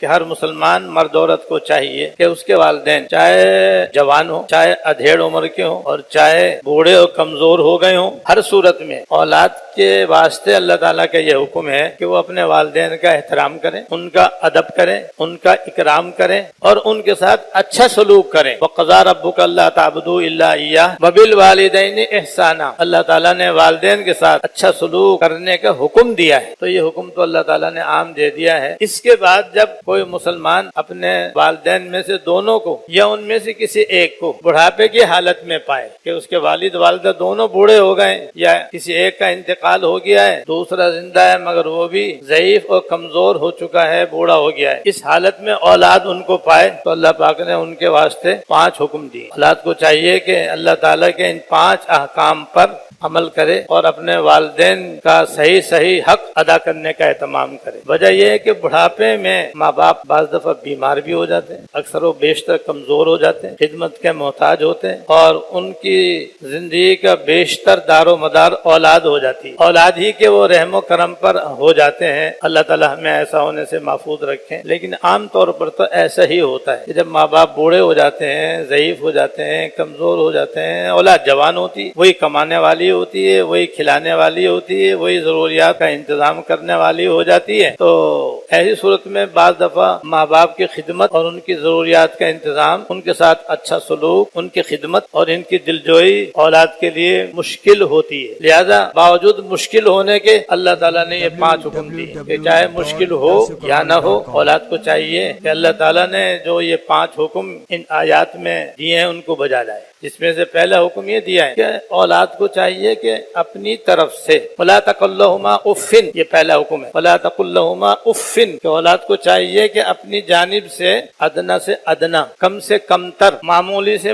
کہ ہر مسلمان مرد عورت کو چاہیے کہ اس کے والدین چاہے جوان ہوں، چاہے ادھیڑ عمر کے ہوں، اور چاہے بوڑھے اور کمزور ہو گئے ہوں، ہر صورت میں اولاد کے واسطے اللہ تعالیٰ کا یہ حکم ہے کہ وہ اپنے والدین کا احترام کریں، ان کا ادب کریں، ان کا اکرام کریں اور ان کے ساتھ اچھا سلوک کریں۔ وَقَضَىٰ رَبُّكَ أَلَّا تَعْبُدُوا إِلَّا إِيَّاهُ وَبِالْوَالِدَيْنِ إِحْسَانًا۔ اللہ تعالیٰ نے والدین کے ساتھ اچھا سلوک کرنے کا حکم دیا ہے، تو یہ حکم تو اللہ تعالیٰ نے عام دے دیا ہے۔ اس کے بعد جب کوئی مسلمان اپنے والدین میں سے دونوں کو یا ان میں سے کسی ایک کو بڑھاپے کی حالت میں پائے کہ اس کے والد والدہ دونوں بوڑھے ہو گئے یا کسی ایک کا انتقال ہو گیا ہے، دوسرا زندہ ہے مگر وہ بھی ضعیف اور کمزور ہو چکا ہے، بوڑھا ہو گیا ہے، اس حالت میں اولاد ان کو پائے تو اللہ پاک نے ان کے واسطے 5 حکم دیے۔ اولاد کو چاہیے کہ اللہ تعالیٰ کے ان 5 احکام پر عمل کرے اور اپنے والدین کا صحیح حق ادا کرنے کا اہتمام کرے۔ وجہ یہ ہے کہ بڑھاپے میں ماں باپ بعض دفعہ بیمار بھی ہو جاتے ہیں، اکثر و بیشتر کمزور ہو جاتے ہیں، خدمت کے محتاج ہوتے ہیں اور ان کی زندگی کا بیشتر دار و مدار اولاد ہو جاتی ہے، اولاد ہی کے وہ رحم و کرم پر ہو جاتے ہیں۔ اللہ تعالیٰ ہمیں ایسا ہونے سے محفوظ رکھیں، لیکن عام طور پر تو ایسا ہی ہوتا ہے کہ جب ماں باپ بوڑھے ہو جاتے ہیں، ضعیف ہو جاتے ہیں، کمزور ہو جاتے ہیں، اولاد جوان ہوتی، وہی کمانے والی ہوتی ہے، وہی کھلانے والی ہوتی ہے، وہی ضروریات کا انتظام کرنے والی ہو جاتی ہے، تو ایسی صورت میں بعض دفعہ ماں باپ کی خدمت اور ان کی ضروریات کا انتظام، ان کے ساتھ اچھا سلوک، ان کی خدمت اور ان کی دلجوئی اولاد کے لیے مشکل ہوتی ہے۔ لہذا باوجود مشکل ہونے کے اللہ تعالیٰ نے یہ 5 حکم دیے کہ چاہے مشکل ہو یا نہ ہو، اولاد کو چاہیے کہ اللہ تعالیٰ نے جو یہ 5 حکم ان آیات میں دیے ہیں ان کو بجا لائے۔ جس میں سے پہلا حکم یہ دیا ہے کہ اولاد کو چاہیے کہ اپنی طرف سے وَلَا تَقُل لَّهُمَا اُفٍّ، یہ پہلا حکم ہے، وَلَا تَقُل لَّهُمَا اُفٍّ، کہ اولاد کو چاہیے کہ اپنی جانب سے ادنا، کم سے کم تر، معمولی سے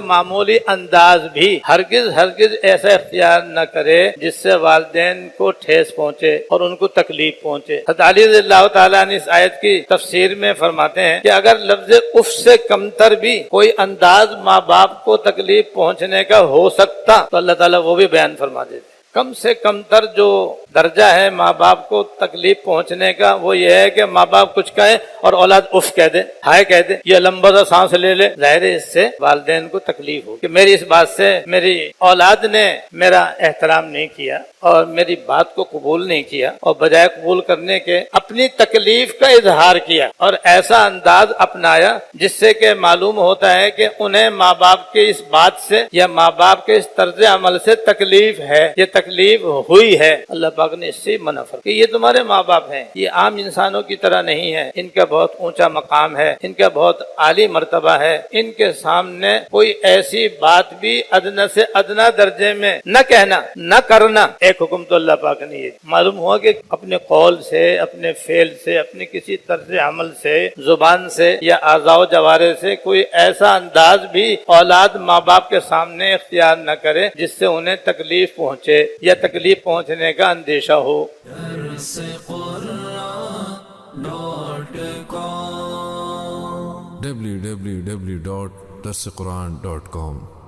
معمولی انداز بھی ہرگز ایسا اختیار نہ کرے جس سے والدین کو ٹھیس پہنچے اور ان کو تکلیف پہنچے۔ حضرت علی رضی اللہ تعالیٰ نے اس آیت کی تفسیر میں فرماتے ہیں کہ اگر لفظ اف سے کم تر بھی کوئی انداز ماں باپ کو تکلیف پہنچنے کا ہو سکتا تو اللہ تعالیٰ وہ بھی بیان فرما دیتے۔ کم سے کم تر جو درجہ ہے ماں باپ کو تکلیف پہنچنے کا وہ یہ ہے کہ ماں باپ کچھ کہے اور اولاد اف کہہ دے، ہائے کہہ دے، یہ لمبا سا سانس لے لے، ظاہر ہے اس سے والدین کو تکلیف ہو کہ میری اس بات سے میری اولاد نے میرا احترام نہیں کیا اور میری بات کو قبول نہیں کیا، اور بجائے قبول کرنے کے اپنی تکلیف کا اظہار کیا اور ایسا انداز اپنایا جس سے کہ معلوم ہوتا ہے کہ انہیں ماں باپ کے اس بات سے یا ماں باپ کے اس طرز عمل سے تکلیف ہے، یہ تکلیف ہوئی ہے۔ اللہ پاک نے اس سے منع فرمایا کہ یہ تمہارے ماں باپ ہیں، یہ عام انسانوں کی طرح نہیں ہے، ان کا بہت اونچا مقام ہے، ان کا بہت عالی مرتبہ ہے، ان کے سامنے کوئی ایسی بات بھی ادنا سے ادنا درجے میں نہ کہنا، نہ کرنا۔ ایک حکم تو اللہ پاک نے یہ معلوم ہوا کہ اپنے قول سے، اپنے فعل سے، اپنے کسی طرز عمل سے، زبان سے یا اعضاء و جوارح سے کوئی ایسا انداز بھی اولاد ماں باپ کے سامنے اختیار نہ کرے جس سے انہیں تکلیف پہنچے یا تکلیف پہنچنے کا اندیشہ ہو۔ www.darsequran.com